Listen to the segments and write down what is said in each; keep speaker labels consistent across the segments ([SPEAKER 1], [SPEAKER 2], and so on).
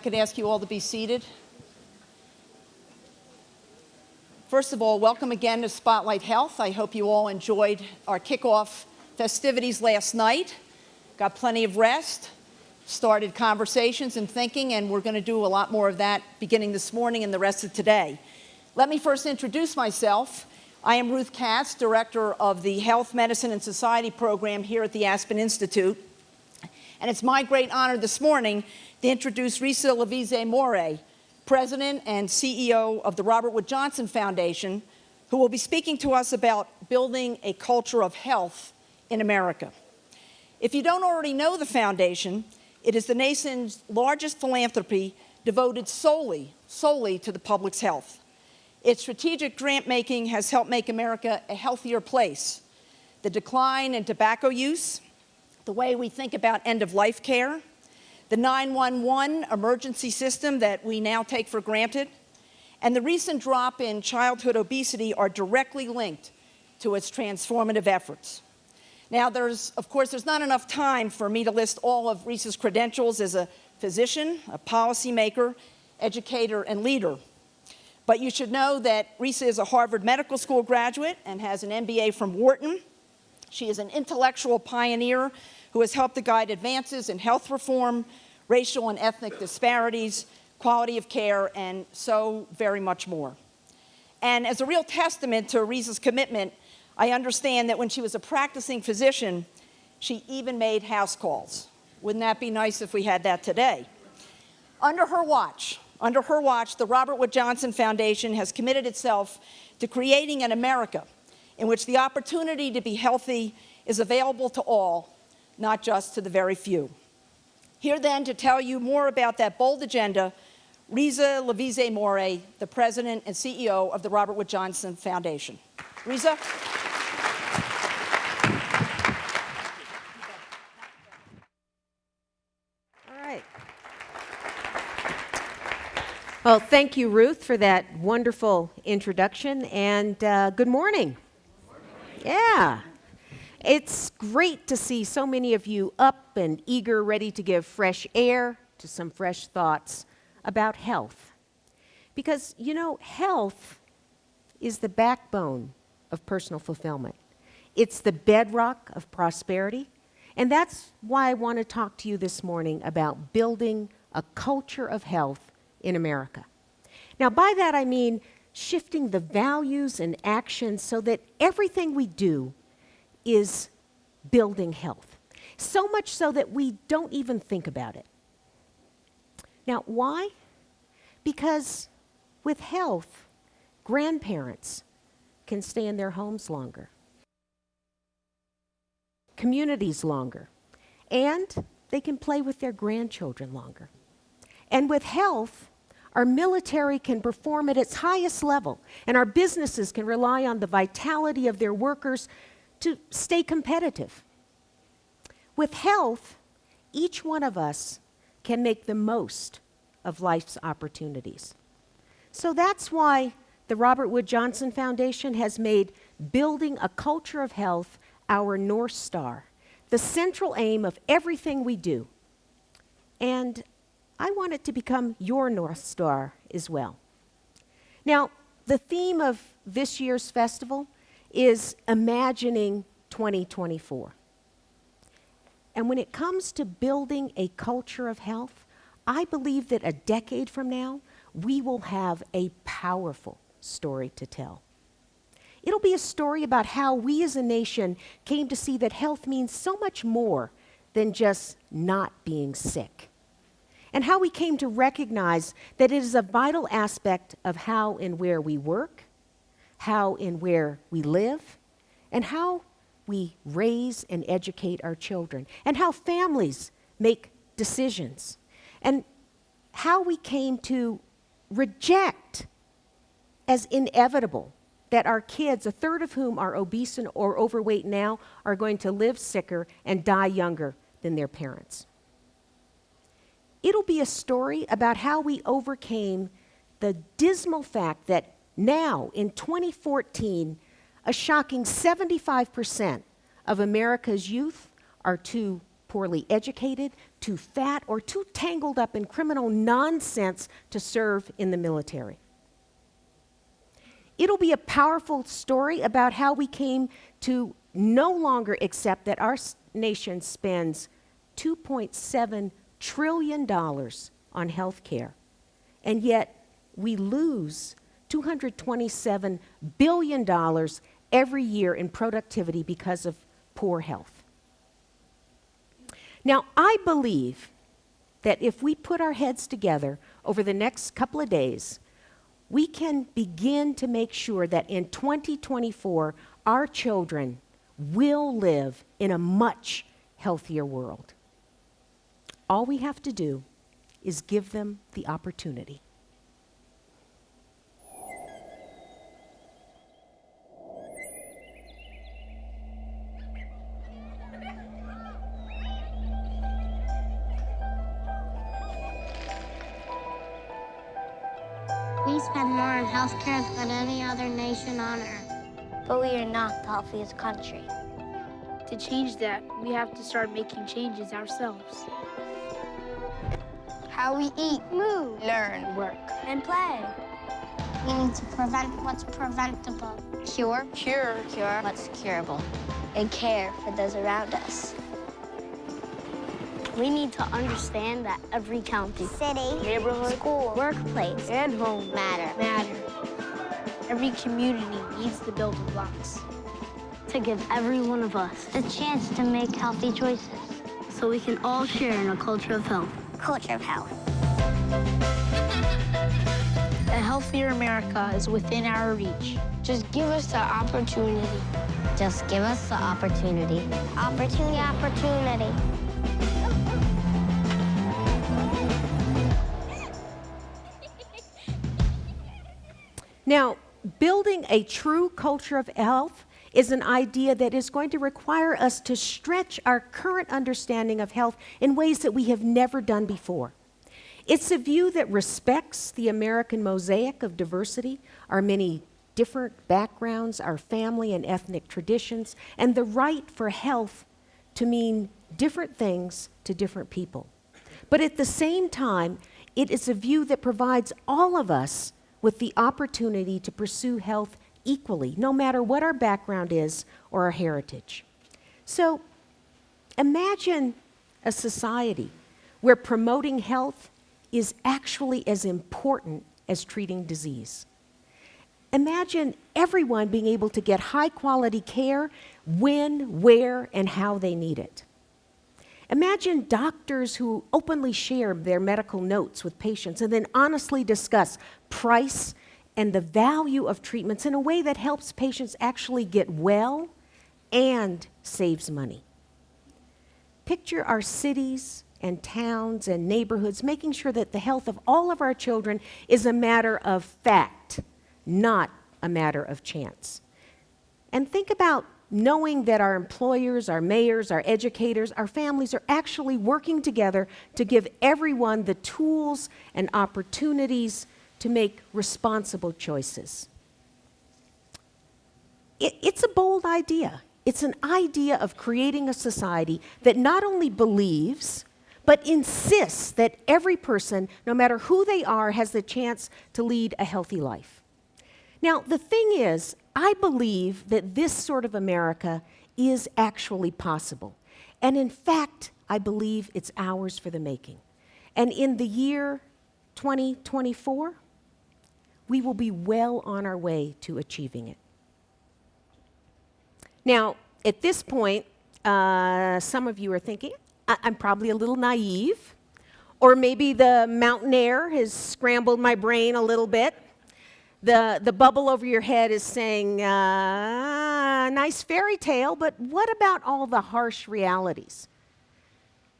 [SPEAKER 1] I could ask you all to be seated. First of all, welcome again to Spotlight Health. I hope you all enjoyed our kickoff festivities last night, got plenty of rest, started conversations and thinking, and we're going to do a lot more of that beginning this morning and the rest of today. Let me first introduce myself. I am Ruth Katz, Director of the Health, Medicine, and Society program here at the Aspen Institute. And it's my great honor this morning to introduce Risa Lavizzo-Mourey, President and CEO of the Robert Wood Johnson Foundation, who will be speaking to us about building a culture of health in America. If you don't already know the foundation, it is the nation's largest philanthropy devoted solely to the public's health. Its strategic grant making has helped make America a healthier place. The decline in tobacco use, the way we think about end-of-life care, the 911 emergency system that we now take for granted, and the recent drop in childhood obesity are directly linked to its transformative efforts. Now, there's not enough time for me to list all of Risa's credentials as a physician, a policymaker, educator, and leader. But you should know that Risa is a Harvard Medical School graduate and has an MBA from Wharton. She is an intellectual pioneer who has helped to guide advances in health reform, racial and ethnic disparities, quality of care, and so very much more. And as a real testament to Risa's commitment, I understand that when she was a practicing physician, she even made house calls. Wouldn't that be nice if we had that today? Under her watch, the Robert Wood Johnson Foundation has committed itself to creating an America in which the opportunity to be healthy is available to all, not just to the very few. Here then to tell you more about that bold agenda, Risa Lavizzo-Mourey, the President and CEO of the Robert Wood Johnson Foundation. Risa?
[SPEAKER 2] All right. Well, thank you, Ruth, for that wonderful introduction, and good morning. Yeah. It's great to see so many of you up and eager, ready to give fresh air to some fresh thoughts about health. Because, you know, health is the backbone of personal fulfillment. It's the bedrock of prosperity. And that's why I want to talk to you this morning about building a culture of health in America. Now, by that I mean shifting the values and actions so that everything we do is building health. So much so that we don't even think about it. Now, why? Because with health, grandparents can stay in their homes longer, communities longer, and they can play with their grandchildren longer. And with health, our military can perform at its highest level, and our businesses can rely on the vitality of their workers to stay competitive. With health, each one of us can make the most of life's opportunities. So that's why the Robert Wood Johnson Foundation has made building a culture of health our North Star, the central aim of everything we do. And I want it to become your North Star as well. Now, the theme of this year's festival is imagining 2024. And when it comes to building a culture of health, I believe that a decade from now, we will have a powerful story to tell. It'll be a story about how we as a nation came to see that health means so much more than just not being sick. And how we came to recognize that it is a vital aspect of how and where we work, how and where we live, and how we raise and educate our children, and how families make decisions, and how we came to reject as inevitable that our kids, a third of whom are obese or overweight now, are going to live sicker and die younger than their parents. It'll be a story about how we overcame the dismal fact that now, in 2014, a shocking 75% of America's youth are too poorly educated, too fat, or too tangled up in criminal nonsense to serve in the military. It'll be a powerful story about how we came to no longer accept that our nation spends $2.7 trillion on health care, and yet we lose $227 billion every year in productivity because of poor health. Now, I believe that if we put our heads together over the next couple of days, we can begin to make sure that in 2024, our children will live in a much healthier world. All we have to do is give them the opportunity.
[SPEAKER 3] We spend more on healthcare than any other nation on earth. But we are not the healthiest country.
[SPEAKER 4] To change that, we have to start making changes ourselves.
[SPEAKER 3] How we eat, move,
[SPEAKER 4] Learn, work,
[SPEAKER 3] and play. We need to prevent what's preventable. Cure what's curable. And care for those around us. We need to understand that every county, city, neighborhood, school, workplace, and home matter.
[SPEAKER 4] Every community needs the building blocks
[SPEAKER 3] To give every one of us a chance to make healthy choices.
[SPEAKER 4] so we can all share in a culture of health.
[SPEAKER 3] Culture of health.
[SPEAKER 4] A healthier America is within our reach.
[SPEAKER 3] Just give us the opportunity. Just give us the opportunity. Opportunity.
[SPEAKER 2] Now, building a true culture of health is an idea that is going to require us to stretch our current understanding of health in ways that we have never done before. It's a view that respects the American mosaic of diversity, our many different backgrounds, our family and ethnic traditions, and the right for health to mean different things to different people. But at the same time, it is a view that provides all of us with the opportunity to pursue health equally, no matter what our background is or our heritage. So imagine a society where promoting health is actually as important as treating disease. Imagine everyone being able to get high-quality care when, where, and how they need it. Imagine doctors who openly share their medical notes with patients and then honestly discuss price and the value of treatments in a way that helps patients actually get well and saves money. Picture our cities and towns and neighborhoods making sure that the health of all of our children is a matter of fact, not a matter of chance. And think about knowing that our employers, our mayors, our educators, our families are actually working together to give everyone the tools and opportunities to make responsible choices. It's a bold idea. It's an idea of creating a society that not only believes, but insists that every person, no matter who they are, has the chance to lead a healthy life. Now, the thing is, I believe that this sort of America is actually possible. And in fact, I believe it's ours for the making. And in the year 2024, we will be well on our way to achieving it. Now, at this point, some of you are thinking, I'm probably a little naive, or maybe the mountain air has scrambled my brain a little bit. The bubble over your head is saying, nice fairy tale, but what about all the harsh realities?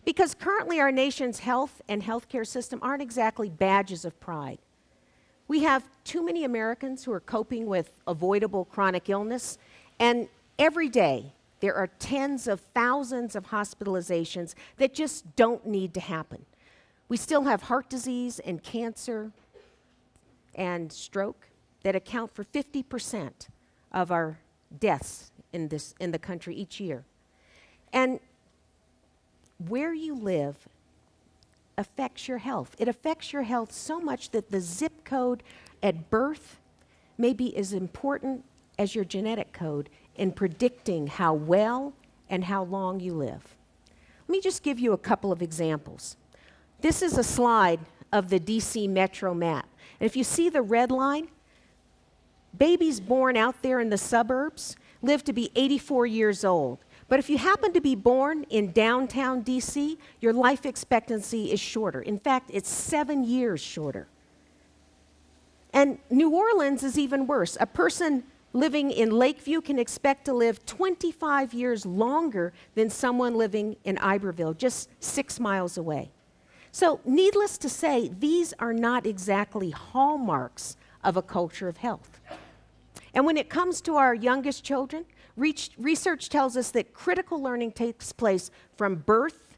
[SPEAKER 2] Because currently our nation's health and healthcare system aren't exactly badges of pride. We have too many Americans who are coping with avoidable chronic illness, and every day there are tens of thousands of hospitalizations that just don't need to happen. We still have heart disease and cancer and stroke that account for 50% of our deaths in the country each year. And where you live affects your health. It affects your health so much that the zip code at birth may be as important as your genetic code in predicting how well and how long you live. Let me just give you a couple of examples. This is a slide of the DC Metro map. And if you see the red line, babies born out there in the suburbs live to be 84 years old. But if you happen to be born in downtown DC, your life expectancy is shorter. In fact, it's 7 years shorter. And New Orleans is even worse. A person living in Lakeview can expect to live 25 years longer than someone living in Iberville, just 6 miles away. So, needless to say, these are not exactly hallmarks of a culture of health. And when it comes to our youngest children, research tells us that critical learning takes place from birth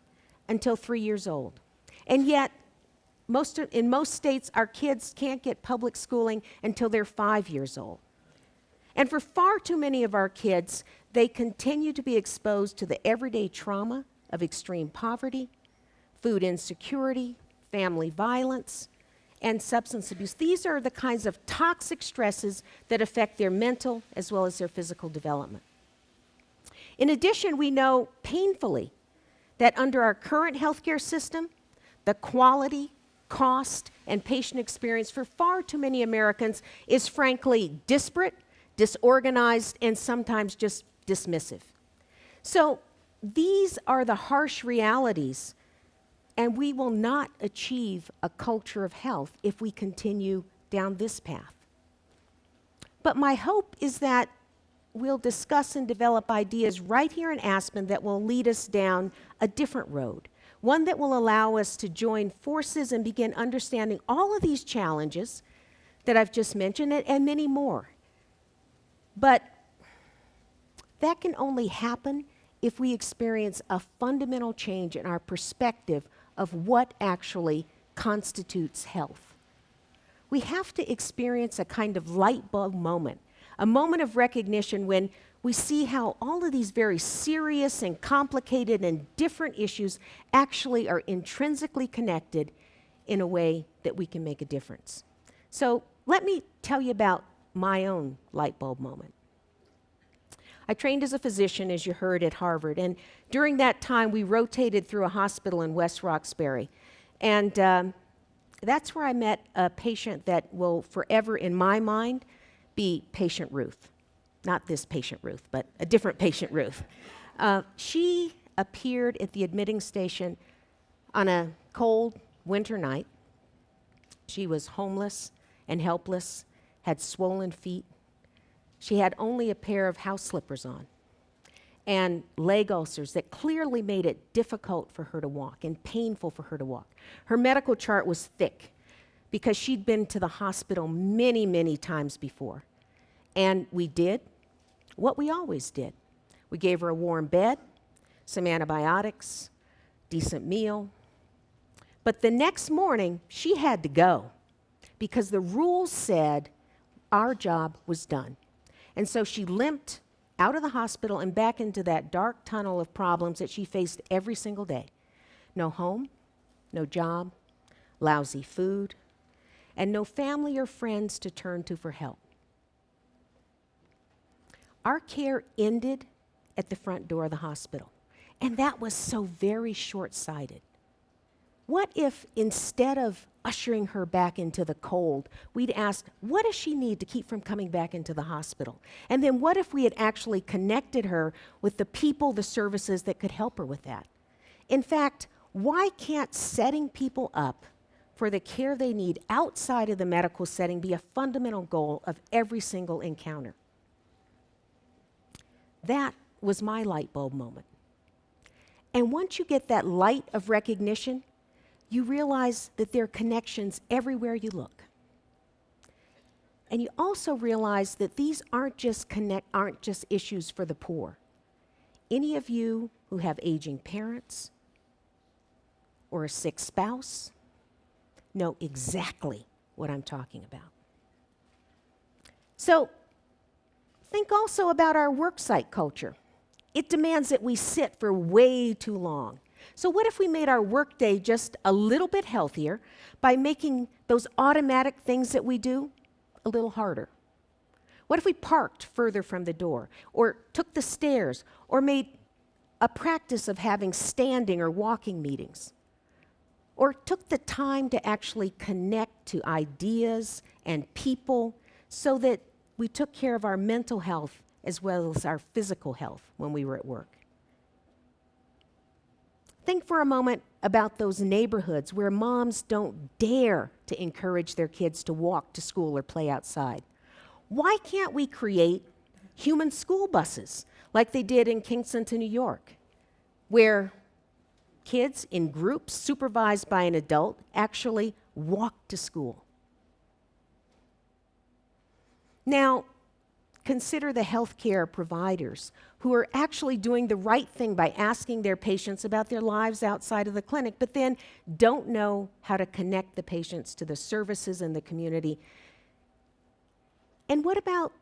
[SPEAKER 2] until 3 years old. And yet, in most states, our kids can't get public schooling until they're 5 years old. And for far too many of our kids, they continue to be exposed to the everyday trauma of extreme poverty, food insecurity, family violence, and substance abuse. These are the kinds of toxic stresses that affect their mental as well as their physical development. In addition, we know painfully that under our current healthcare system, the quality, cost, and patient experience for far too many Americans is frankly disparate, disorganized, and sometimes just dismissive. So these are the harsh realities, and we will not achieve a culture of health if we continue down this path. But my hope is that we'll discuss and develop ideas right here in Aspen that will lead us down a different road, one that will allow us to join forces and begin understanding all of these challenges that I've just mentioned and many more. But that can only happen if we experience a fundamental change in our perspective of what actually constitutes health. We have to experience a kind of light bulb moment, a moment of recognition when we see how all of these very serious and complicated and different issues actually are intrinsically connected in a way that we can make a difference. So let me tell you about my own light bulb moment. I trained as a physician, as you heard, at Harvard, and during that time we rotated through a hospital in West Roxbury, and that's where I met a patient that will forever, in my mind, be Patient Ruth. Not this patient Ruth, but a different patient Ruth. She appeared at the admitting station on a cold winter night. She was homeless and helpless, had swollen feet. She had only a pair of house slippers on and leg ulcers that clearly made it difficult for her to walk and painful for her to walk. Her medical chart was thick because she'd been to the hospital many, many times before. And we did what we always did. We gave her a warm bed, some antibiotics, decent meal. But the next morning, she had to go because the rules said our job was done. And so she limped out of the hospital and back into that dark tunnel of problems that she faced every single day. No home, no job, lousy food, and no family or friends to turn to for help. Our care ended at the front door of the hospital, and that was so very short-sighted. What if instead of ushering her back into the cold, we'd asked, what does she need to keep from coming back into the hospital? And then what if we had actually connected her with the people, the services that could help her with that? In fact, why can't setting people up for the care they need outside of the medical setting be a fundamental goal of every single encounter? That was my light bulb moment. And once you get that light of recognition, you realize that there are connections everywhere you look. And you also realize that these aren't just issues for the poor. Any of you who have aging parents or a sick spouse know exactly what I'm talking about. So think also about our worksite culture. It demands that we sit for way too long. So what if we made our workday just a little bit healthier by making those automatic things that we do a little harder? What if we parked further from the door, or took the stairs, or made a practice of having standing or walking meetings, or took the time to actually connect to ideas and people so that we took care of our mental health as well as our physical health when we were at work? Think for a moment about those neighborhoods where moms don't dare to encourage their kids to walk to school or play outside. Why can't we create human school buses like they did in Kingston, New York, where kids in groups supervised by an adult actually walk to school? Now, consider the healthcare providers who are actually doing the right thing by asking their patients about their lives outside of the clinic, but then don't know how to connect the patients to the services in the community. And what about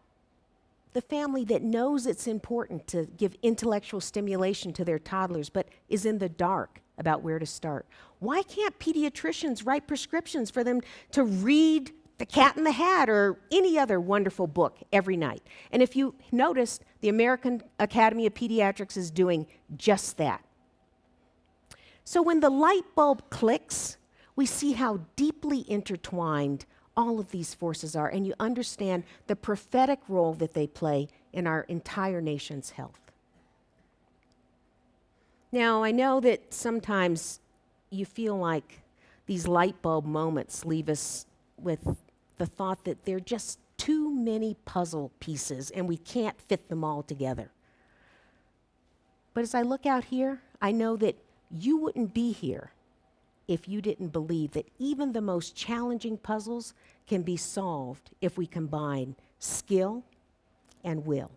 [SPEAKER 2] the family that knows it's important to give intellectual stimulation to their toddlers, but is in the dark about where to start? Why can't pediatricians write prescriptions for them to read The Cat in the Hat or any other wonderful book every night? And if you noticed, the American Academy of Pediatrics is doing just that. So when the light bulb clicks, we see how deeply intertwined all of these forces are, and you understand the prophetic role that they play in our entire nation's health. Now, I know that sometimes you feel like these light bulb moments leave us with the thought that they're just too many puzzle pieces and we can't fit them all together. But as I look out here, I know that you wouldn't be here if you didn't believe that even the most challenging puzzles can be solved if we combine skill and will.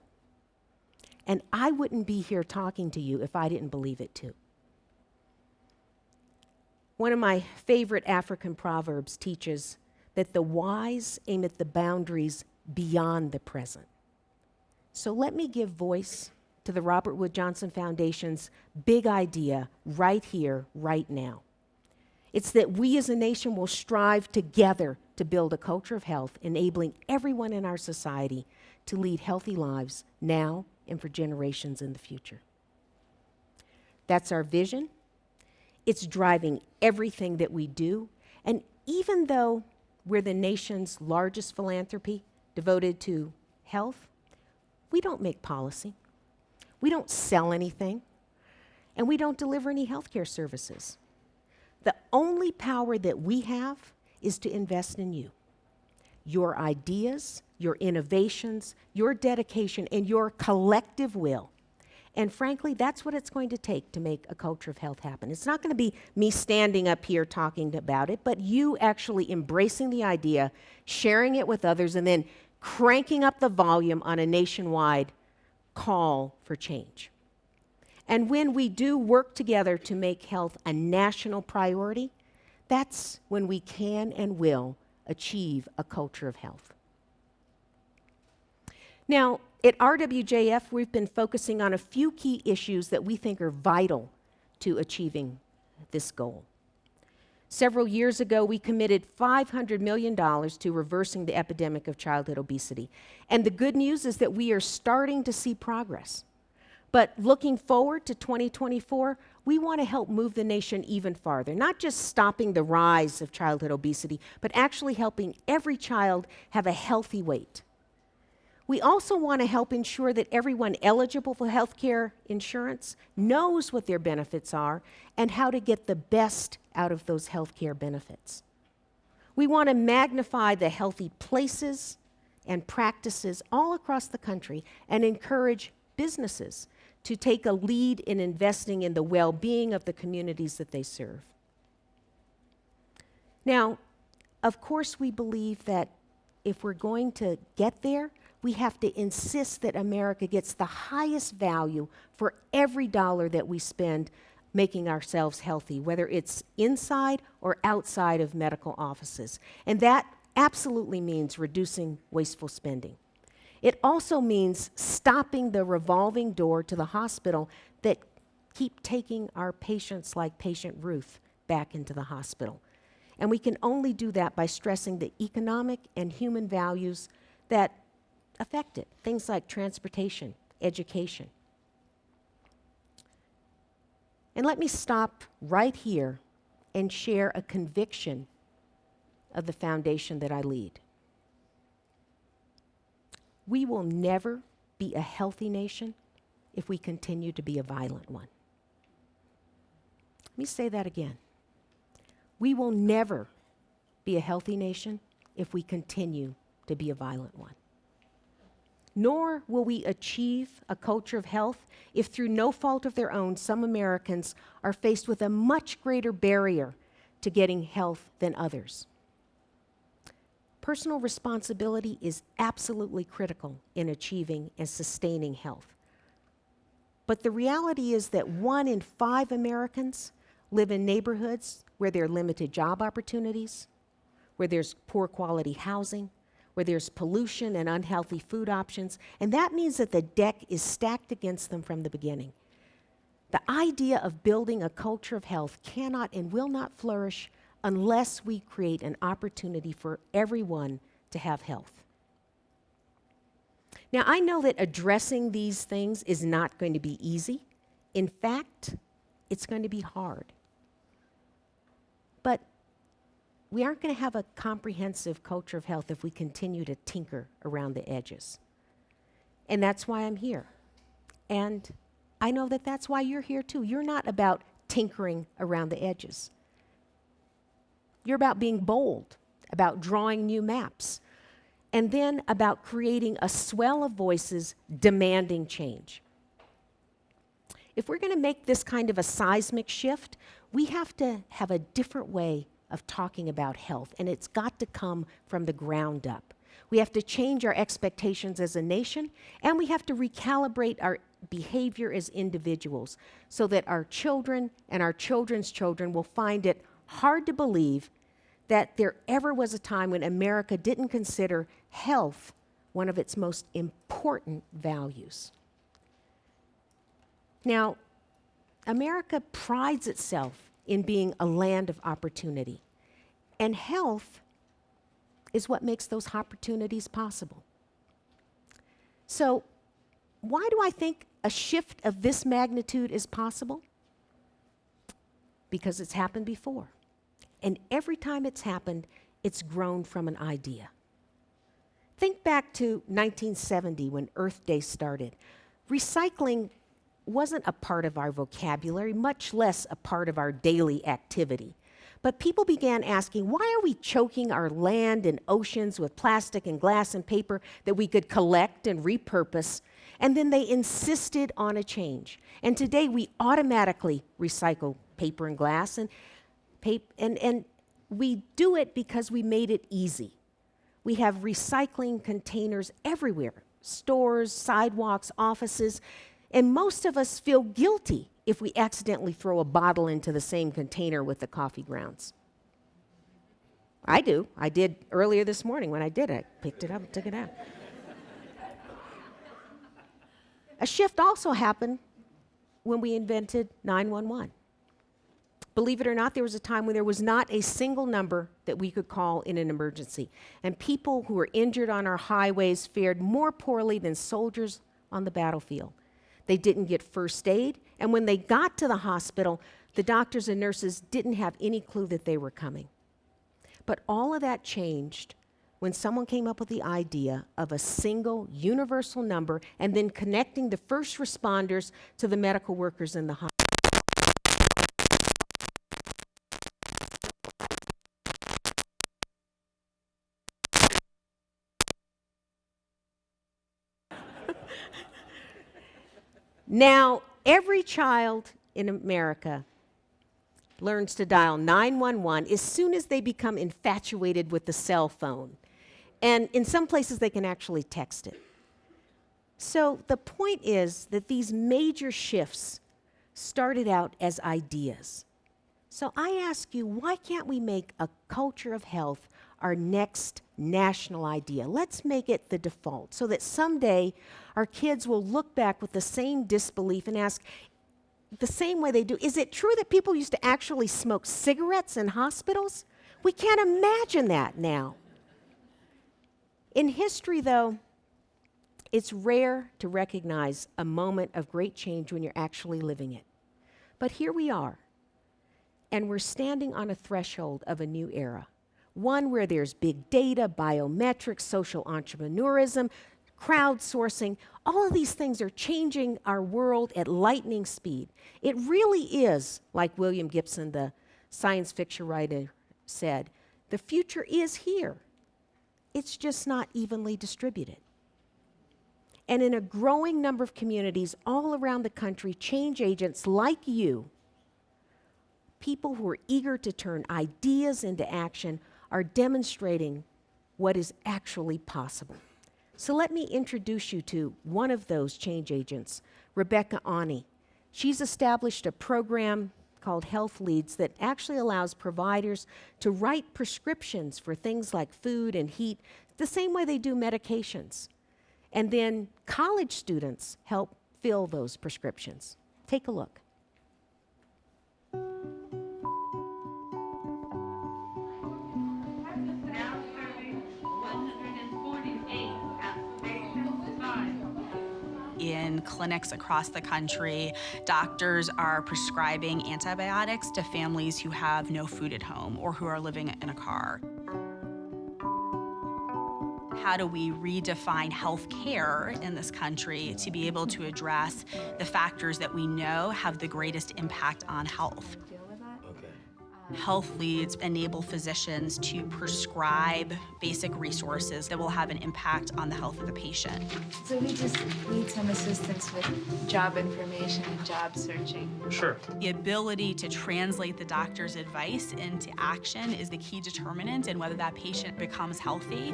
[SPEAKER 2] And I wouldn't be here talking to you if I didn't believe it too. One of my favorite African proverbs teaches that the wise aim at the boundaries beyond the present. So let me give voice to the Robert Wood Johnson Foundation's big idea right here, right now. It's that we as a nation will strive together to build a culture of health, enabling everyone in our society to lead healthy lives now and for generations in the future. That's our vision. It's driving everything that we do. And even though we're the nation's largest philanthropy devoted to health, we don't make policy. We don't sell anything. And we don't deliver any healthcare services. The only power that we have is to invest in you. Your ideas, your innovations, your dedication, and your collective will. And frankly, that's what it's going to take to make a culture of health happen. It's not going to be me standing up here talking about it, but you actually embracing the idea, sharing it with others, and then cranking up the volume on a nationwide call for change. And when we do work together to make health a national priority, that's when we can and will achieve a culture of health. Now, at RWJF, we've been focusing on a few key issues that we think are vital to achieving this goal. Several years ago, we committed $500 million to reversing the epidemic of childhood obesity. And the good news is that we are starting to see progress. But looking forward to 2024, we want to help move the nation even farther, not just stopping the rise of childhood obesity, but actually helping every child have a healthy weight. We also want to help ensure that everyone eligible for health care insurance knows what their benefits are and how to get the best out of those health care benefits. We want to magnify the healthy places and practices all across the country and encourage businesses to take a lead in investing in the well-being of the communities that they serve. Now, of course, we believe that if we're going to get there, we have to insist that America gets the highest value for every dollar that we spend making ourselves healthy, whether it's inside or outside of medical offices. And that absolutely means reducing wasteful spending. It also means stopping the revolving door to the hospital that keep taking our patients like patient Ruth back into the hospital. And we can only do that by stressing the economic and human values that affect it, things like transportation, education. And let me stop right here and share a conviction of the foundation that I lead. We will never be a healthy nation if we continue to be a violent one. Let me say that again. We will never be a healthy nation if we continue to be a violent one. Nor will we achieve a culture of health if, through no fault of their own, some Americans are faced with a much greater barrier to getting health than others. Personal responsibility is absolutely critical in achieving and sustaining health. But the reality is that 1 in 5 Americans live in neighborhoods where there are limited job opportunities, where there's poor quality housing, where there's pollution and unhealthy food options, and that means that the deck is stacked against them from the beginning. The idea of building a culture of health cannot and will not flourish unless we create an opportunity for everyone to have health. Now, I know that addressing these things is not going to be easy. In fact, it's going to be hard. But we aren't going to have a comprehensive culture of health if we continue to tinker around the edges. And that's why I'm here. And I know that that's why you're here too. You're not about tinkering around the edges. You're about being bold, about drawing new maps, and then about creating a swell of voices demanding change. If we're going to make this kind of a seismic shift, we have to have a different way of talking about health, and it's got to come from the ground up. We have to change our expectations as a nation, and we have to recalibrate our behavior as individuals so that our children and our children's children will find it hard to believe that there ever was a time when America didn't consider health one of its most important values. Now, America prides itself in being a land of opportunity, and health is what makes those opportunities possible. So, why do I think a shift of this magnitude is possible? Because it's happened before. And every time it's happened, it's grown from an idea. Think back to 1970 when Earth Day started. Recycling wasn't a part of our vocabulary, much less a part of our daily activity. But people began asking, why are we choking our land and oceans with plastic and glass and paper that we could collect and repurpose? And then they insisted on a change. And today we automatically recycle paper and glass, and we do it because we made it easy. We have recycling containers everywhere, stores, sidewalks, offices, and most of us feel guilty if we accidentally throw a bottle into the same container with the coffee grounds. I do. I did earlier this morning when I did it. I picked it up and took it out. A shift also happened when we invented 911. Believe it or not, there was a time when there was not a single number that we could call in an emergency. And people who were injured on our highways fared more poorly than soldiers on the battlefield. They didn't get first aid, and when they got to the hospital, the doctors and nurses didn't have any clue that they were coming. But all of that changed when someone came up with the idea of a single universal number and then connecting the first responders to the medical workers in the hospital. Now, every child in America learns to dial 911 as soon as they become infatuated with the cell phone. And in some places, they can actually text it. So the point is that these major shifts started out as ideas. So I ask you, why can't we make a culture of health our next national idea? Let's make it the default so that someday our kids will look back with the same disbelief and ask, the same way they do. Is it true that people used to actually smoke cigarettes in hospitals? We can't imagine that now. In history, though, it's rare to recognize a moment of great change when you're actually living it. But here we are, and we're standing on a threshold of a new era, one where there's big data, biometrics, social entrepreneurism, crowdsourcing. All of these things are changing our world at lightning speed. It really is, like William Gibson, the science fiction writer, said, the future is here. It's just not evenly distributed. And in a growing number of communities all around the country, change agents like you, people who are eager to turn ideas into action, are demonstrating what is actually possible. So let me introduce you to one of those change agents, Rebecca Ani. She's established a program called Health Leads that actually allows providers to write prescriptions for things like food and heat the same way they do medications. And then college students help fill those prescriptions. Take a look.
[SPEAKER 5] In clinics across the country, doctors are prescribing antibiotics to families who have no food at home or who are living in a car. How do we redefine health care in this country to be able to address the factors that we know have the greatest impact on health? Health Leads enable physicians to prescribe basic resources that will have an impact on the health of the patient.
[SPEAKER 6] So we just need some assistance with job information and job searching.
[SPEAKER 7] Sure.
[SPEAKER 5] The ability to translate the doctor's advice into action is the key determinant in whether that patient becomes healthy.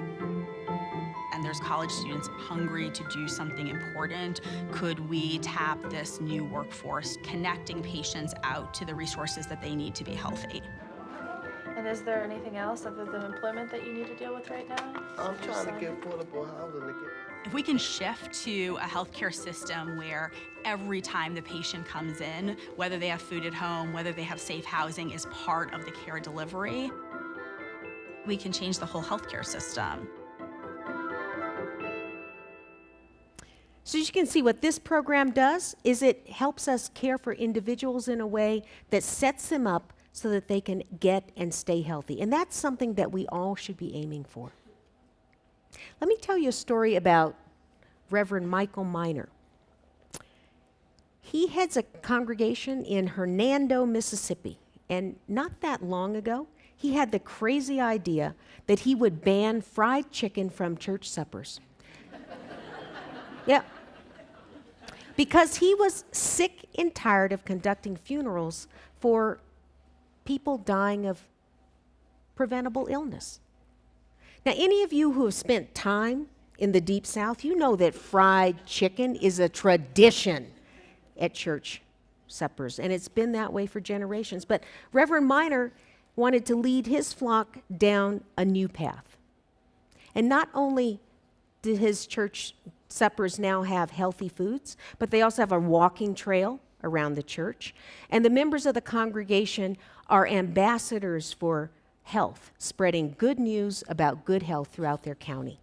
[SPEAKER 5] And there's college students hungry to do something important. Could we tap this new workforce, connecting patients out to the resources that they need to be healthy?
[SPEAKER 8] And is there anything else other than employment that you need to deal with right now?
[SPEAKER 7] I'm trying to get affordable housing to get.
[SPEAKER 5] If we can shift to a healthcare system where every time the patient comes in, whether they have food at home, whether they have safe housing, is part of the care delivery, we can change the whole healthcare system.
[SPEAKER 2] So as you can see, what this program does is it helps us care for individuals in a way that sets them up so that they can get and stay healthy. And that's something that we all should be aiming for. Let me tell you a story about Reverend Michael Miner. He heads a congregation in Hernando, Mississippi. And not that long ago, he had the crazy idea that he would ban fried chicken from church suppers. Yeah. Because he was sick and tired of conducting funerals for people dying of preventable illness. Now, any of you who have spent time in the Deep South, you know that fried chicken is a tradition at church suppers, and it's been that way for generations. But Reverend Miner wanted to lead his flock down a new path. And not only did his church suppers now have healthy foods, but they also have a walking trail around the church. And the members of the congregation are ambassadors for health, spreading good news about good health throughout their county.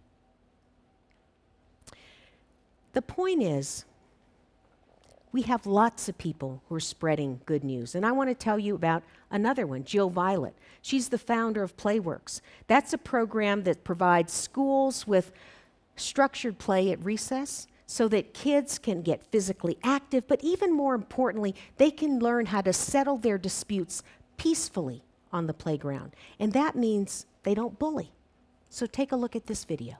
[SPEAKER 2] The point is, we have lots of people who are spreading good news. And I want to tell you about another one, Jill Violet. She's the founder of Playworks. That's a program that provides schools with structured play at recess so that kids can get physically active, but even more importantly, they can learn how to settle their disputes peacefully on the playground. And that means they don't bully. So take a look at this video.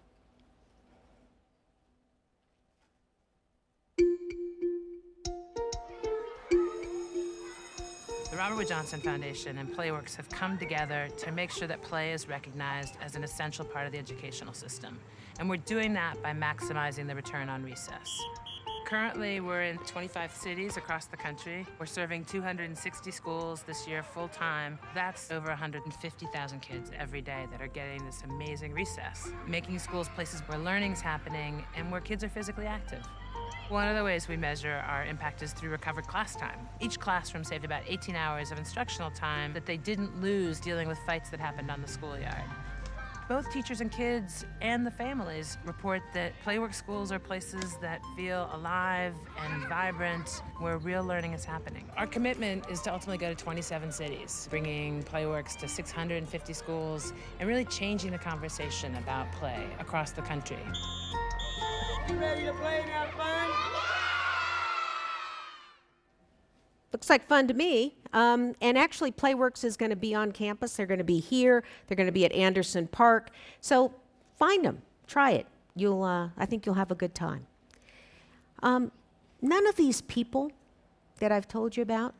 [SPEAKER 9] The Robert Wood Johnson Foundation and Playworks have come together to make sure that play is recognized as an essential part of the educational system. And we're doing that by maximizing the return on recess. Currently, we're in 25 cities across the country. We're serving 260 schools this year full-time. That's over 150,000 kids every day that are getting this amazing recess, making schools places where learning's happening and where kids are physically active. One of the ways we measure our impact is through recovered class time. Each classroom saved about 18 hours of instructional time that they didn't lose dealing with fights that happened on the schoolyard. Both teachers and kids and the families report that Playworks schools are places that feel alive and vibrant, where real learning is happening. Our commitment is to ultimately go to 27 cities, bringing Playworks to 650 schools and really changing the conversation about play across the country.
[SPEAKER 7] You ready to play and have fun?
[SPEAKER 2] Looks like fun to me. And actually, Playworks is going to be on campus. They're going to be here. They're going to be at Anderson Park. So find them. Try it. I think you'll have a good time. None of these people that I've told you about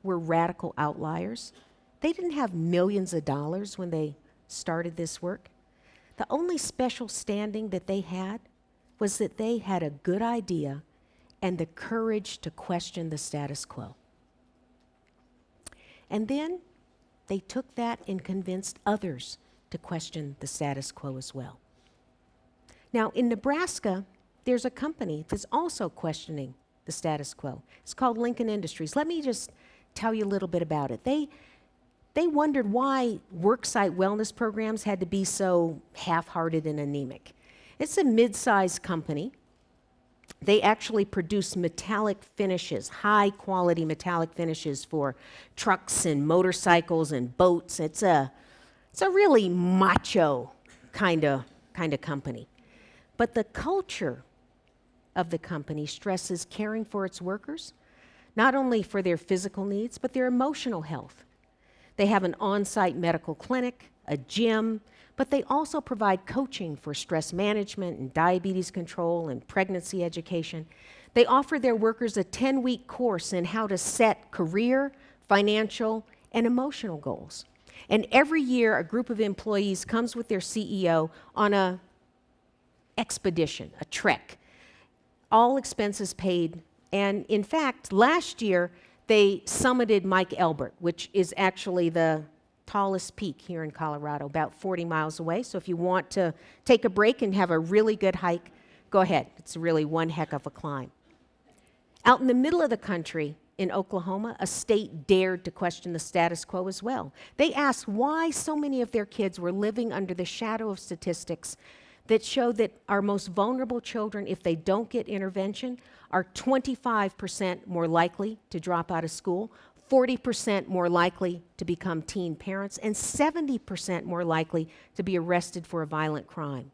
[SPEAKER 2] were radical outliers. They didn't have millions of dollars when they started this work. The only special standing that they had was that they had a good idea and the courage to question the status quo. And then they took that and convinced others to question the status quo as well. Now, in Nebraska, there's a company that's also questioning the status quo. It's called Lincoln Industries. Let me just tell you a little bit about it. They wondered why worksite wellness programs had to be so half-hearted and anemic. It's a mid-sized company. They actually produce metallic finishes, high-quality metallic finishes for trucks and motorcycles and boats. It's a really macho kind of company. But the culture of the company stresses caring for its workers, not only for their physical needs, but their emotional health. They have an on-site medical clinic, a gym, but they also provide coaching for stress management and diabetes control and pregnancy education. They offer their workers a 10-week course in how to set career, financial, and emotional goals. And every year, a group of employees comes with their CEO on a expedition, a trek, all expenses paid. And in fact, last year, they summited Mike Elbert, which is actually the tallest peak here in Colorado, about 40 miles away. So if you want to take a break and have a really good hike, go ahead. It's really one heck of a climb. Out in the middle of the country, in Oklahoma, a state dared to question the status quo as well. They asked why so many of their kids were living under the shadow of statistics that show that our most vulnerable children, if they don't get intervention, are 25% more likely to drop out of school, 40% more likely to become teen parents, and 70% more likely to be arrested for a violent crime.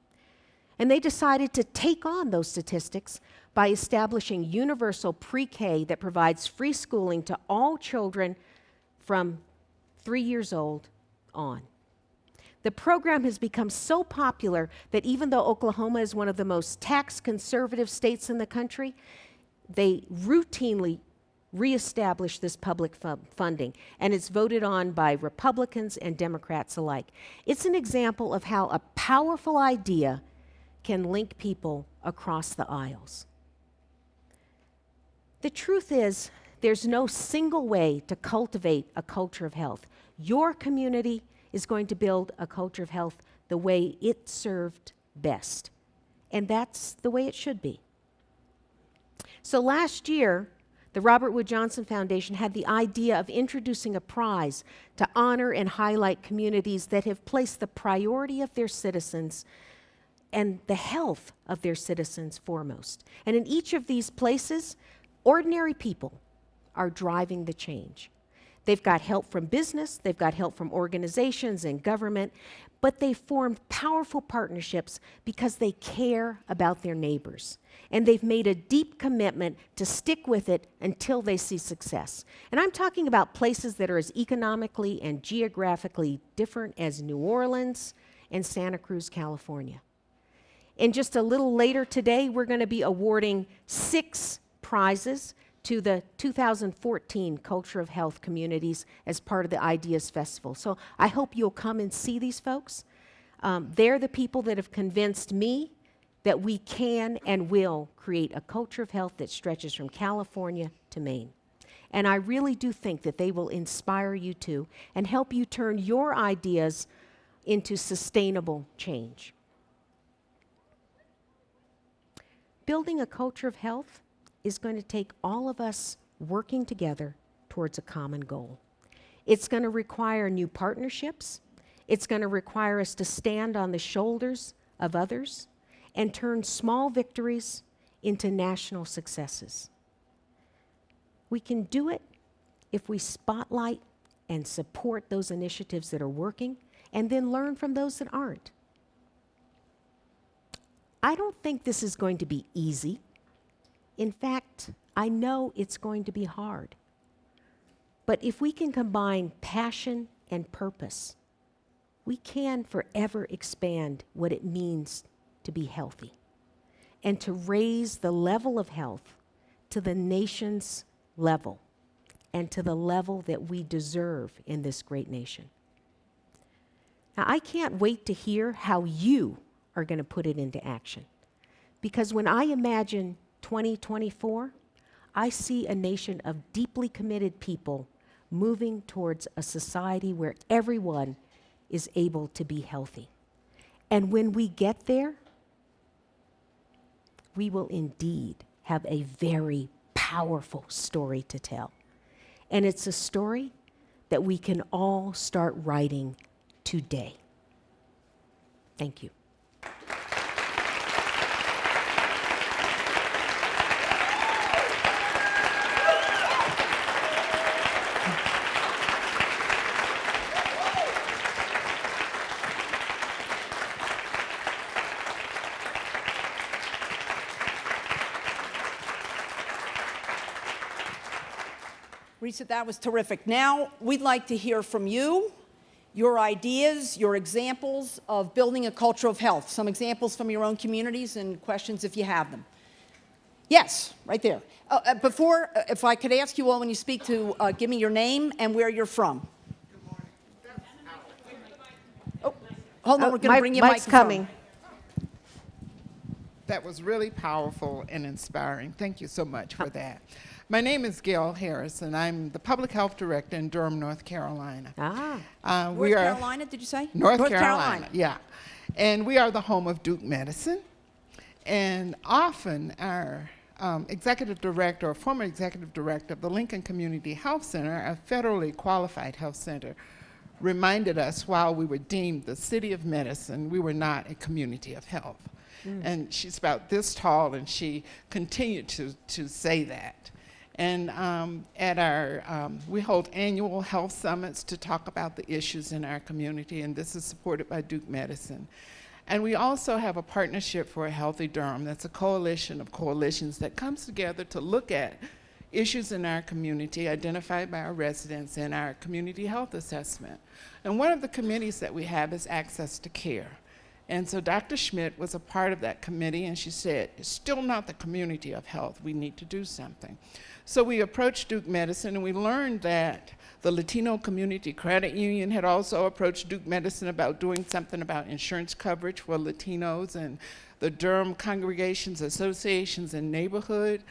[SPEAKER 2] And they decided to take on those statistics by establishing universal pre-K that provides free schooling to all children from 3 years old on. The program has become so popular that even though Oklahoma is one of the most tax-conservative states in the country, they routinely reestablish this public funding, and it's voted on by Republicans and Democrats alike. It's an example of how a powerful idea can link people across the aisles. The truth is, there's no single way to cultivate a culture of health. Your community is going to build a culture of health the way it served best, and that's the way it should be. So last year, the Robert Wood Johnson Foundation had the idea of introducing a prize to honor and highlight communities that have placed the priority of their citizens and the health of their citizens foremost. And in each of these places, ordinary people are driving the change. They've got help from business, they've got help from organizations and government, but they've formed powerful partnerships because they care about their neighbors. And they've made a deep commitment to stick with it until they see success. And I'm talking about places that are as economically and geographically different as New Orleans and Santa Cruz, California. And just a little later today, we're going to be awarding 6 prizes to the 2014 Culture of Health communities as part of the Ideas Festival. So I hope you'll come and see these folks. They're the people that have convinced me that we can and will create a culture of health that stretches from California to Maine. And I really do think that they will inspire you too and help you turn your ideas into sustainable change. building a culture of health is going to take all of us working together towards a common goal. It's going to require new partnerships. It's going to require us to stand on the shoulders of others and turn small victories into national successes. We can do it if we spotlight and support those initiatives that are working and then learn from those that aren't. I don't think this is going to be easy. In fact, I know it's going to be hard. But if we can combine passion and purpose, we can forever expand what it means to be healthy and to raise the level of health to the nation's level and to the level that we deserve in this great nation. Now, I can't wait to hear how you are going to put it into action. Because when I imagine 2024, I see a nation of deeply committed people moving towards a society where everyone is able to be healthy. And when we get there, we will indeed have a very powerful story to tell. And it's a story that we can all start writing today. Thank you.
[SPEAKER 1] Risa, that was terrific. Now, we'd like to hear from you, your ideas, your examples of building a culture of health. Some examples from your own communities and questions if you have them. Yes, right there. Before, if I could ask you all when you speak to give me your name and where you're from. Oh, hold on, we're going to bring you a
[SPEAKER 2] Mike's
[SPEAKER 1] microphone.
[SPEAKER 2] coming.
[SPEAKER 10] That was really powerful and inspiring. Thank you so much for that. My name is Gail Harris, and I'm the Public Health Director in Durham, North Carolina.
[SPEAKER 1] North Carolina, did you say?
[SPEAKER 10] North Carolina, yeah. And we are the home of Duke Medicine. And often our executive director or former executive director of the Lincoln Community Health Center, a federally qualified health center, reminded us while we were deemed the city of medicine, we were not a community of health. And she's about this tall, and she continued to say that. And at our, we hold annual health summits to talk about the issues in our community, and this is supported by Duke Medicine. And we also have a partnership for a healthy Durham. That's a coalition of coalitions that comes together to look at issues in our community identified by our residents in our community health assessment. And one of the committees that we have is access to care. And so Dr. Schmidt was a part of that committee, and she said, it's still not the community of health. We need to do something. So we approached Duke Medicine, and we learned that the Latino Community Credit Union had also approached Duke Medicine about doing something about insurance coverage for Latinos, and the Durham Congregations, Associations, and Neighborhood,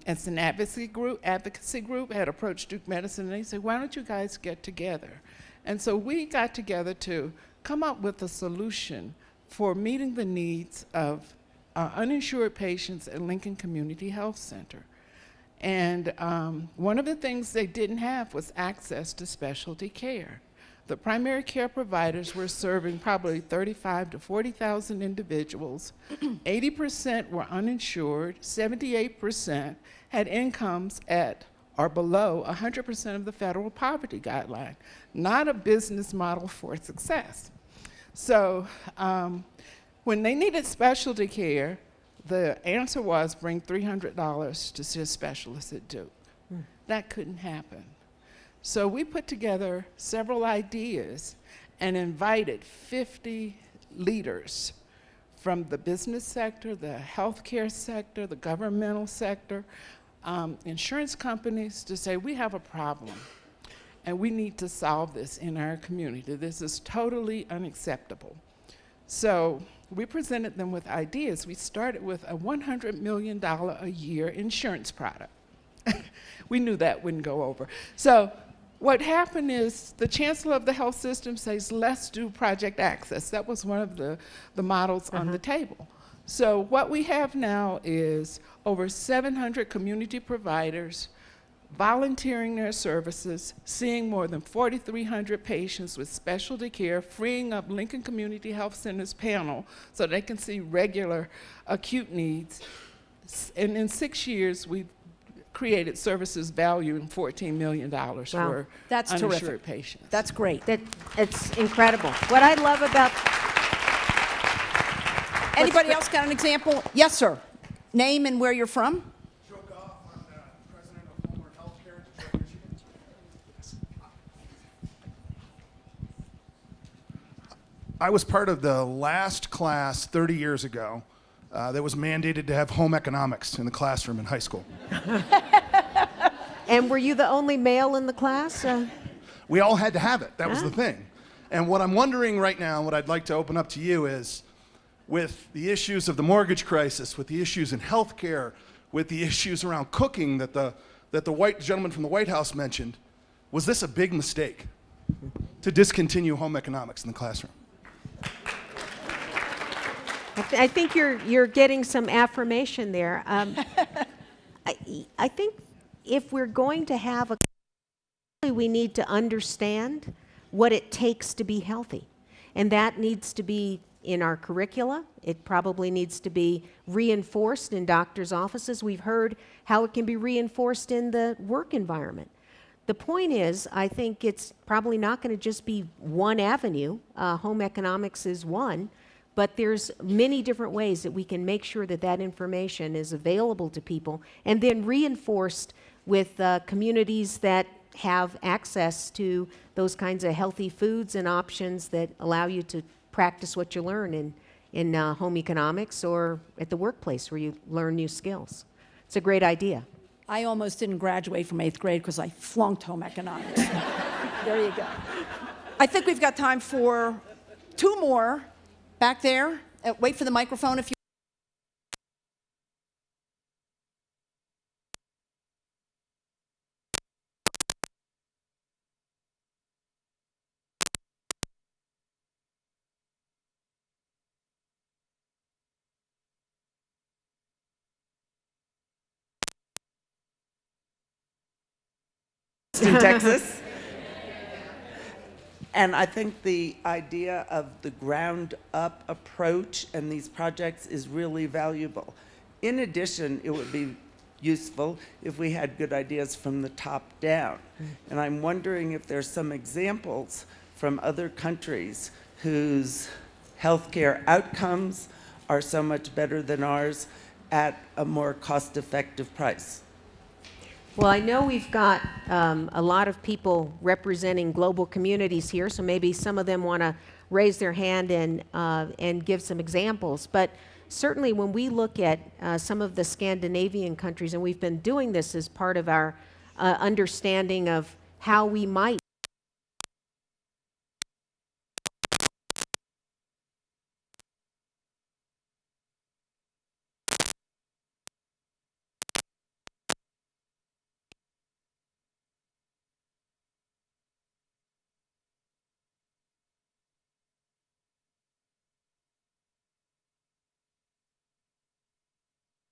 [SPEAKER 10] as an advocacy group had approached Duke Medicine, and they said, why don't you guys get together? And so we got together to come up with a solution for meeting the needs of uninsured patients at Lincoln Community Health Center. And one of the things they didn't have was access to specialty care. The primary care providers were serving probably 35 to 40,000 individuals. 80% were uninsured, 78% had incomes at or below 100% of the federal poverty guideline, not a business model for success. So when they needed specialty care, the answer was bring $300 to see a specialist at Duke. That couldn't happen. So we put together several ideas and invited 50 leaders from the business sector, the healthcare sector, the governmental sector, insurance companies to say, we have a problem and we need to solve this in our community. This is totally unacceptable. So we presented them with ideas. We started with a $100 million a year insurance product. We knew that wouldn't go over. So what happened is the chancellor of the health system says, let's do Project Access. That was one of the models on the table. So what we have now is over 700 community providers volunteering their services, seeing more than 4,300 patients with specialty care, freeing up Lincoln Community Health Center's panel so they can see regular acute needs. And in 6 years, we've created services valuing $14 million for
[SPEAKER 1] That's
[SPEAKER 10] uninsured
[SPEAKER 1] terrific.
[SPEAKER 10] patients.
[SPEAKER 1] That's great.
[SPEAKER 2] It's incredible. What I love about
[SPEAKER 1] Anybody else got an example? Yes, sir. Name and where you're from?
[SPEAKER 11] I was part of the last class 30 years ago that was mandated to have home economics in the classroom in high school.
[SPEAKER 2] And were you the only male in the class?
[SPEAKER 11] We all had to have it. That was the thing. And what I'm wondering right now, what I'd like to open up to you is, with the issues of the mortgage crisis, with the issues in healthcare, with the issues around cooking that the white gentleman from the White House mentioned, was this a big mistake to discontinue home economics in the classroom?
[SPEAKER 2] I think you're getting some affirmation there. I think if we're going to have we need to understand what it takes to be healthy. And that needs to be in our curricula. It probably needs to be reinforced in doctors' offices. We've heard how it can be reinforced in the work environment. The point is, I think it's probably not going to just be one avenue. Home economics is one, but there's many different ways that we can make sure that that information is available to people and then reinforced with communities that have access to those kinds of healthy foods and options that allow you to practice what you learn in home economics or at the workplace where you learn new skills. It's a great idea.
[SPEAKER 1] I almost didn't graduate from 8th grade because I flunked home economics. There you go. I think we've got time for 2 more back there. Wait for the microphone if you.
[SPEAKER 12] In Texas. And I think the idea of the ground-up approach and these projects is really valuable. In addition, it would be useful if we had good ideas from the top down. And I'm wondering if there's some examples from other countries whose healthcare outcomes are so much better than ours at a more cost-effective price.
[SPEAKER 2] Well, I know we've got a lot of people representing global communities here, so maybe some of them want to raise their hand and give some examples. But certainly when we look at some of the Scandinavian countries, and we've been doing this as part of our understanding of how we might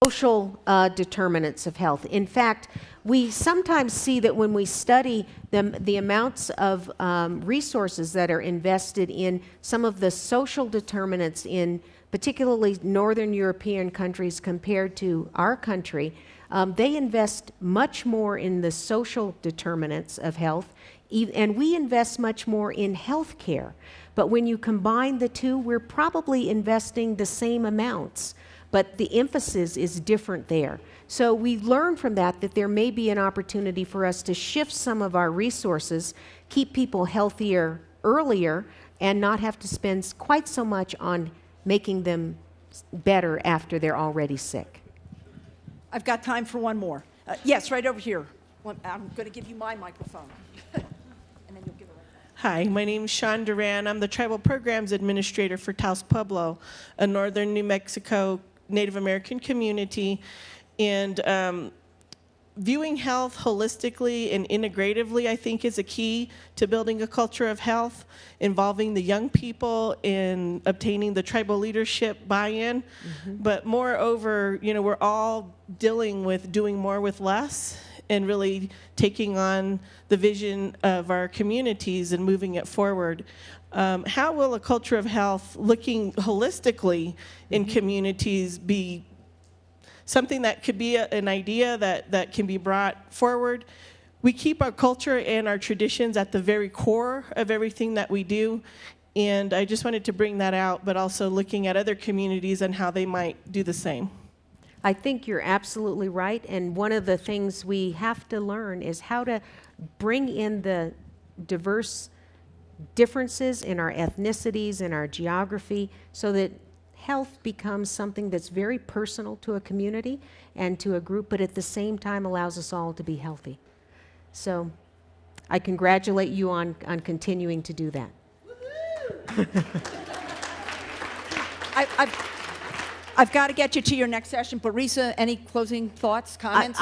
[SPEAKER 2] social determinants of health. In fact, we sometimes see that when we study the amounts of resources that are invested in some of the social determinants in particularly Northern European countries compared to our country, they invest much more in the social determinants of health, and we invest much more in health care. But when you combine the two, we're probably investing the same amounts, but the emphasis is different there. So we learn from that there may be an opportunity for us to shift some of our resources, keep people healthier earlier, and not have to spend quite so much on making them better after they're already sick.
[SPEAKER 1] I've got time for one more. Yes, right over here. I'm going to give you my microphone. And then you'll give it right back.
[SPEAKER 13] Hi, my name is Sean Duran. I'm the Tribal Programs Administrator for Taos Pueblo, a northern New Mexico Native American community. And viewing health holistically and integratively, I think, is a key to building a culture of health, involving the young people in obtaining the tribal leadership buy-in. But moreover, we're all dealing with doing more with less and really taking on the vision of our communities and moving it forward. How will a culture of health looking holistically in communities be something that could be an idea that can be brought forward? We keep our culture and our traditions at the very core of everything that we do, and I just wanted to bring that out, but also looking at other communities and how they might do the same.
[SPEAKER 2] I think you're absolutely right, and one of the things we have to learn is how to bring in the diverse differences in our ethnicities and our geography so that health becomes something that's very personal to a community and to a group, but at the same time allows us all to be healthy. So I congratulate you on continuing to do that.
[SPEAKER 1] I've got to get you to your next session, but Risa, any closing thoughts, comments?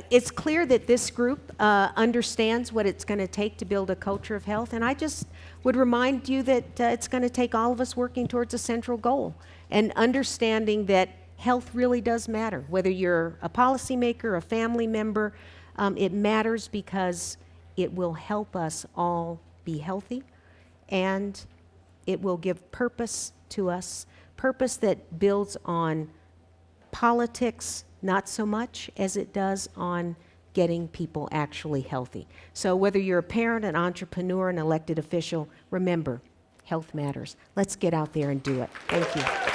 [SPEAKER 2] It's clear that this group understands what it's going to take to build a culture of health, and I just would remind you that it's going to take all of us working towards a central goal and understanding that health really does matter. Whether you're a policymaker, a family member, it matters because it will help us all be healthy, and it will give purpose to us, purpose that builds on politics, not so much as it does on getting people actually healthy. So whether you're a parent, an entrepreneur, an elected official, remember, health matters. Let's get out there and do it. Thank you.